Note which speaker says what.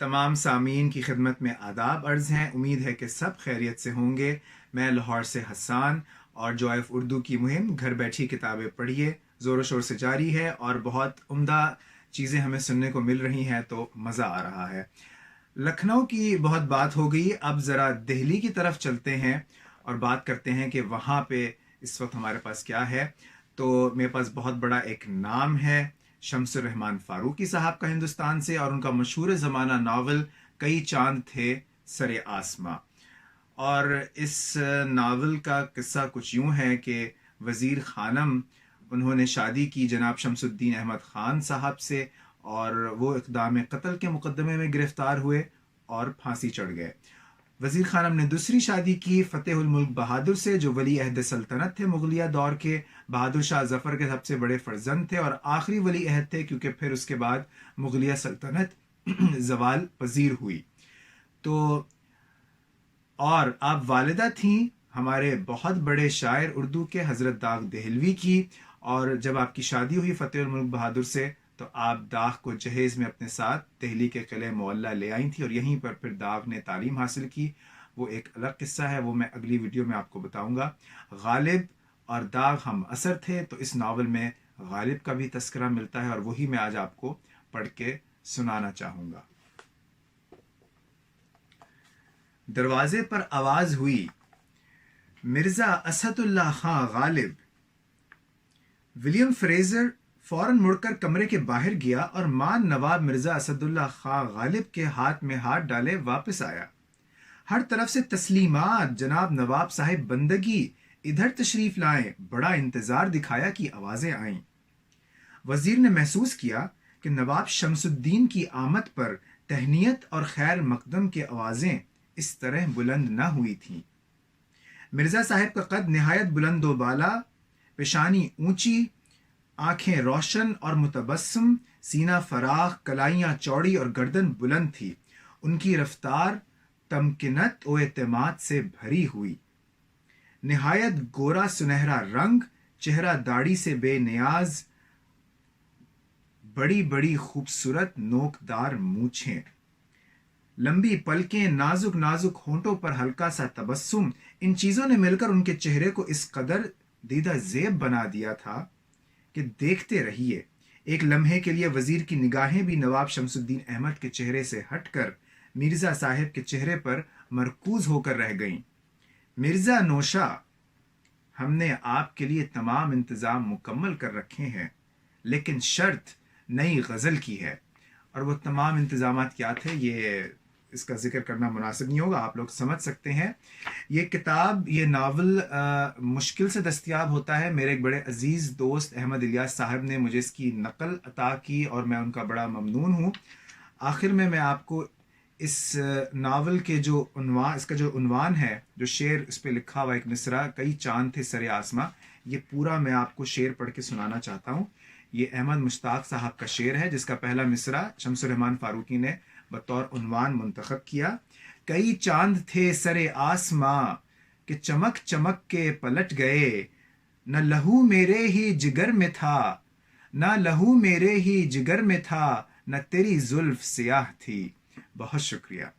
Speaker 1: तमाम सामीन की खिदमत में आदाब अर्ज़ हैं। उम्मीद है कि सब खैरियत से होंगे। मैं लाहौर से हसान और जॉय ऑफ उर्दू की मुहिम घर बैठी किताबें पढ़िए ज़ोर शोर से जारी है और बहुत उम्दा चीज़ें हमें सुनने को मिल रही हैं, तो मज़ा आ रहा है। लखनऊ की बहुत बात हो गई, अब ज़रा दिल्ली की तरफ चलते हैं और बात करते हैं कि वहाँ पे इस वक्त हमारे पास क्या है। तो मेरे पास बहुत बड़ा एक नाम है, शम्सुर रहमान फारूकी साहब का हिंदुस्तान से, और उनका मशहूर ज़माना नावल कई चांद थे सरे आसमां। और इस नावल का किस्सा कुछ यूं है कि वज़ीर खानम उन्होंने शादी की जनाब शमसुद्दीन अहमद ख़ान साहब से, और वो इक़दाम कत्ल के मुकदमे में गिरफ़्तार हुए और फांसी चढ़ गए। वज़ीर खानम ने दूसरी शादी की फ़तेहुल मुल्क बहादुर से, जो वली अहद सल्तनत थे मुग़लिया दौर के, बहादुर शाह ज़फ़र के सबसे बड़े फ़र्जंद थे और आखिरी वली अहद थे, क्योंकि फिर उसके बाद मुग़लिया सल्तनत ज़वाल पज़ीर हुई। तो और आप वालिदा थीं हमारे बहुत बड़े शायर उर्दू के हज़रत दाग देहलवी की, और जब आपकी शादी हुई फ़तेहुल मुल्क बहादुर से, तो आप दाग को जहेज़ में अपने साथ दिल्ली के किले मुअल्ला ले आई थी और यहीं पर फिर दाग ने तालीम हासिल की। वो एक अलग किस्सा है, वो मैं अगली वीडियो में आपको बताऊंगा। गालिब और दाग हम असर थे, तो इस नावल में गालिब का भी तस्करा मिलता है और वही मैं आज आपको पढ़ के सुनाना चाहूँगा। दरवाजे पर आवाज़ हुई, मिर्ज़ा असदुल्ला खां गालिब। विलियम फ्रेज़र फौरन मुड़कर कमरे के बाहर गया और मान नवाब मिर्ज़ा असदुल्ला खां गालिब के हाथ में हाथ डाले वापस आया। हर तरफ से तस्लीमात, जनाब नवाब साहिब बंदगी, इधर तशरीफ़ लाएं, बड़ा इंतज़ार दिखाया कि आवाज़ें आईं। वज़ीर ने महसूस किया कि नवाब शमसुद्दीन की आमद पर तहनीयत और खैर मकदम की आवाज़ें इस तरह बुलंद न हुई थीं। मिर्ज़ा साहिब का कद नहायत बुलंद व बाला, पेशानी ऊंची, आंखें रोशन और मुतबस्सम, सीना फराख, कलाइयाँ चौड़ी और गर्दन बुलंद थी। उनकी रफ्तार तमकिनत व एतमाद से भरी हुई। नहायत गोरा सुनहरा रंग, चेहरा दाढ़ी से बेनियाज, बड़ी बड़ी खूबसूरत नोकदार मूछें, लंबी पलकें, नाजुक नाजुक होंठों पर हल्का सा तबस्सुम, इन चीज़ों ने मिलकर उनके चेहरे को इस कदर दीदा ज़ेब बना दिया था कि देखते रहिए। एक लम्हे के लिए वज़ीर की निगाहें भी नवाब शमसुद्दीन अहमद के चेहरे से हटकर मिर्ज़ा साहिब के चेहरे पर मरकूज होकर रह गईं। मिर्ज़ा नौशा, हमने आपके लिए तमाम इंतज़ाम मुकम्मल कर रखे हैं, लेकिन शर्त नई गज़ल की है। और वो तमाम इंतज़ामात क्या थे, ये इसका जिक्र करना मुनासिब नहीं होगा, आप लोग समझ सकते हैं। ये किताब, ये नावल मुश्किल से दस्तयाब होता है। मेरे एक बड़े अजीज़ दोस्त अहमद इलियास साहब ने मुझे इसकी नकल अता की और मैं उनका बड़ा ममनून हूँ। आखिर में मैं आपको इस नावल के जो उन्वान, इसका जो उन्वान है, जो शेर इस पर लिखा हुआ, एक मिसरा, कई चांद थे सरे आसमां, ये पूरा मैं आपको शेर पढ़ के सुनाना चाहता हूँ। ये अहमद मुश्ताक साहब का शेर है, जिसका पहला मिसरा शमसुर रहमान फारूकी ने बतौर उन्वान मुंतखब किया। कई चांद थे सरे आसमां कि चमक चमक के पलट गए, न लहू मेरे ही जिगर में था, न लहू मेरे ही जिगर में था, न तेरी जुल्फ सियाह थी। बहुत शुक्रिया।